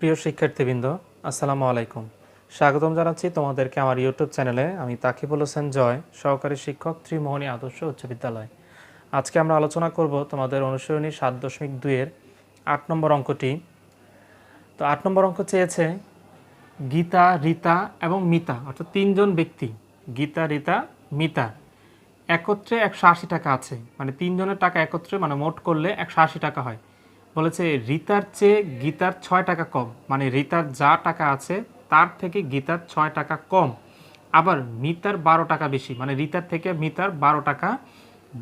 প্রিয় শিক্ষার্থীবৃন্দ, আসসালামু আলাইকুম। স্বাগতম জানাচ্ছি তোমাদেরকে আমার ইউটিউব চ্যানেলে। আমি তাকিবুল হোসেন জয়, সহকারী শিক্ষক, ত্রিমোহনী আদর্শ উচ্চ বিদ্যালয়। আজকে আমরা আলোচনা করব তোমাদের অনুশীলনী 7.2-এর 8 নম্বর অঙ্কটি। তো 8 নম্বর অঙ্ক চেয়েছে গীতা, রীতা এবং মিতা, অর্থাৎ তিনজন ব্যক্তি, গীতা, রীতা, মিতা, একত্রে 180 টাকা আছে। মানে তিনজনের টাকা একত্রে মানে মোট করলে 180 টাকা হয়। বলেছে রীতার চেয়ে গীতার 6 টাকা কম, মানে রীতার যা টাকা আছে তার থেকে গীতার 6 টাকা কম। আবার মিতার 12 টাকা বেশি, মানে রীতার থেকে মিতার 12 টাকা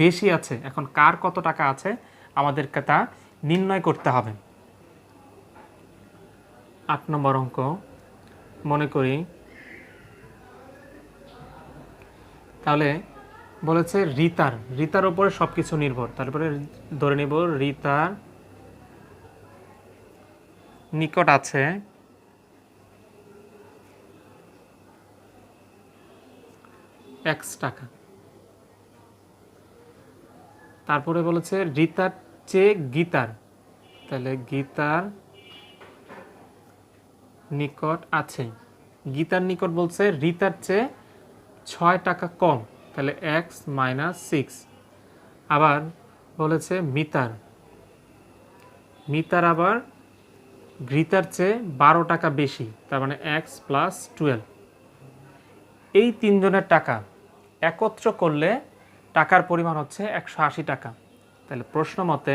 বেশি আছে। এখন কার কত টাকা আছে আমাদেরকে তা নির্ণয় করতে হবে। 8 নম্বর অঙ্ক মনে করি, তাহলে বলেছে রীতার উপরে সব কিছু নির্ভর। তারপরে ধরে নেব রীতার নিকট আছে x টাকা। তারপরে বলেছে রীতার চেয়ে গীতার, তাহলে গীতার নিকট আছে, গীতার নিকট বলছে রীতার চেয়ে 6 টাকা কম, তাহলে x - 6। আবার বলেছে মিতার আবার রীতার চেয়ে 12 টাকা বেশি, তার মানে x + 12। এই তিনজনের টাকা একত্র করলে টাকার পরিমাণ হচ্ছে 180 টাকা। তাহলে প্রশ্ন মতে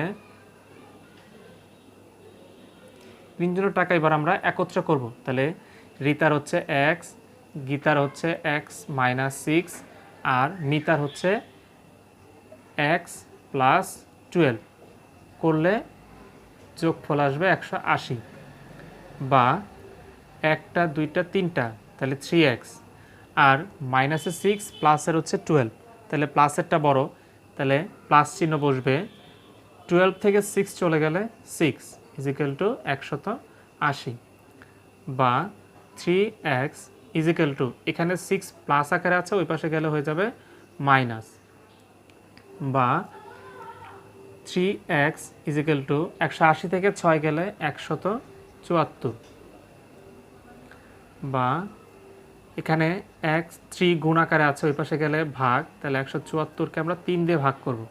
তিনজনের টাকা এবার আমরা একত্র করব। তাহলে রীতার হচ্ছে x, গীতার হচ্ছে x - 6, আর মিতার হচ্ছে x + 12 করলে যোগফল আসবে 180, বা একটা দুইটা তিনটা, তাহলে 3x, আর -6 প্লাসের হচ্ছে 12, তাহলে প্লাসেরটা বড়, তাহলে প্লাস চিহ্ন বসবে। 12 থেকে 6 চলে গেলে 6 = 180, বা 3x = এখানে 6 প্লাস আকারে আছে, ওই পাশে গেলে হয়ে যাবে মাইনাস, বা 3x = 180 থেকে 6 গেলে 174, বা এখানে x 3 গুণ আকারে আছে, ওই পাশে গেলে ভাগ, তাহলে 174কে আমরা 3 দিয়ে ভাগ করব,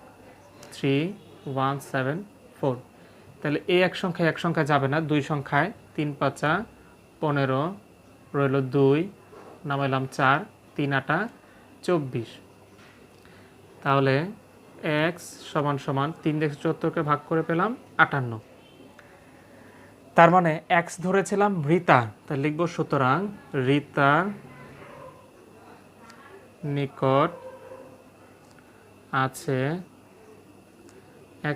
3174। তাহলে এই এক সংখ্যায় যাবে না, দুই সংখ্যায়, 3 × 5 = 15, রইল 2, নামাইলাম 4, 3 × 8 = 24। তাহলে x = 3 দিয়ে 174কে ভাগ করে পেলাম 58। তার মানে x ধরেছিলাম রীতা, তাহলে লিখব সুতরাং রীতার নিকট আছে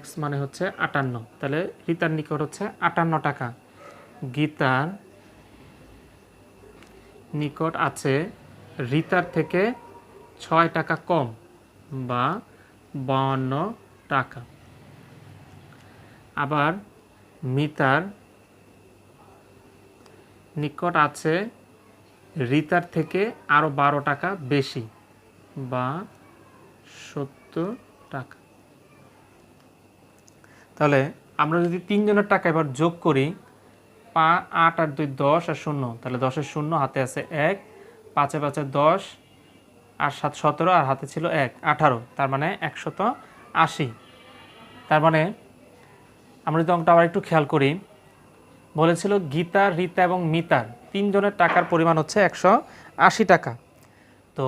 x মানে হচ্ছে 58, তাহলে রীতার নিকট হচ্ছে 58 টাকা। গীতার নিকট আছে রীতার থেকে 6 টাকা কম, বা 52 টাকা। আবার মিতার নিকট আছে রীতার থেকে আরও 12 টাকা বেশি, বা 70 টাকা। তাহলে আমরা যদি তিনজনের টাকা এবার যোগ করি, 8 আর 2 10 আর 0, তাহলে 10-এর 0 হাতে আছে 1, 5-এ 5-এ 10, আর 7 17, আর হাতে ছিল 1 18, তার মানে 180। তার মানে আমরা যদি অঙ্কটা আবার একটু খেয়াল করি, বলেছিল গীতা, রীতা এবং মিতার তিনজনের টাকার পরিমাণ হচ্ছে 180 টাকা। তো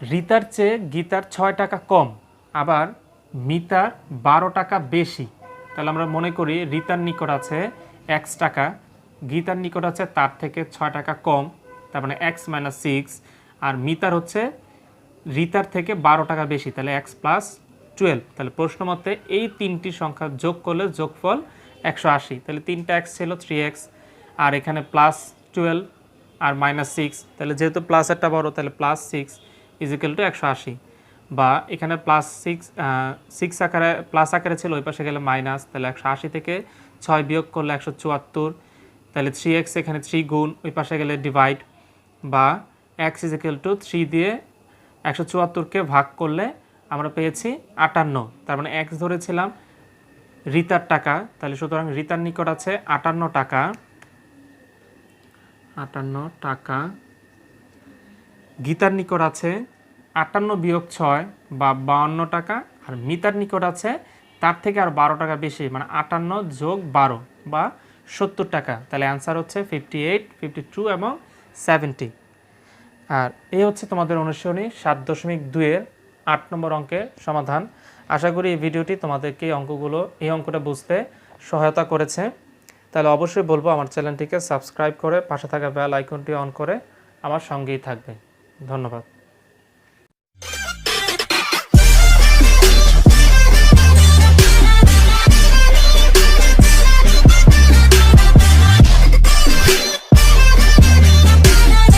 রীতার চেয়ে গীতার 6 টাকা কম, আবার মিতার 12 টাকা বেশি। তাহলে আমরা মনে করি রীতার নিকট আছে x টাকা, গীতার নিকট আছে তার থেকে 6 টাকা কম, তার মানে x - 6, আর মিতার হচ্ছে রীতার থেকে 12 টাকা বেশি, তাহলে x + 12। তাহলে প্রশ্ন মতে এই তিনটি সংখ্যা যোগ করলে যোগফল 180। তাহলে 3টা x ছিল 3x, আর এখানে +12 আর -6, তাহলে যেহেতু প্লাসেরটা বড়, তাহলে +6 = 180, বা এখানে +6 আকারে প্লাস আকারে ছিল, ওই পাশে গেলে মাইনাস, তাহলে 180 থেকে 6 বিয়োগ করলে 174, তাহলে 3x এখানে 3 গুণ, ওই পাশে গেলে ডিভাইড, বা x = 3 দিয়ে 174কে ভাগ করলে আমরা পেয়েছি 58। তার মানে x ধরেছিলাম রীতার টাকা, তাহলে সুতরাং রীতার নিকট আছে 58 টাকা, 58 টাকা। গীতার নিকট আছে 58 - 6 বা 52 টাকা, আর মিতার নিকট আছে তার থেকে আর 12 টাকা বেশি, মানে 58 + 12 বা 70 টাকা। তাহলে অ্যান্সার হচ্ছে 58, 52 এবং 70। আর এই হচ্ছে তোমাদের অনুশীলনী 7.2 এর 8 নম্বর অঙ্কের সমাধান। আশা করি এই ভিডিওটি তোমাদেরকে এই অঙ্কটা বুঝতে সহায়তা করেছে। তাহলে অবশ্যই বলবো আমার চ্যানেলটিকে সাবস্ক্রাইব করে পাশে থাকা বেল আইকনটি অন করে আমার সঙ্গেই থাকবে। ধন্যবাদ।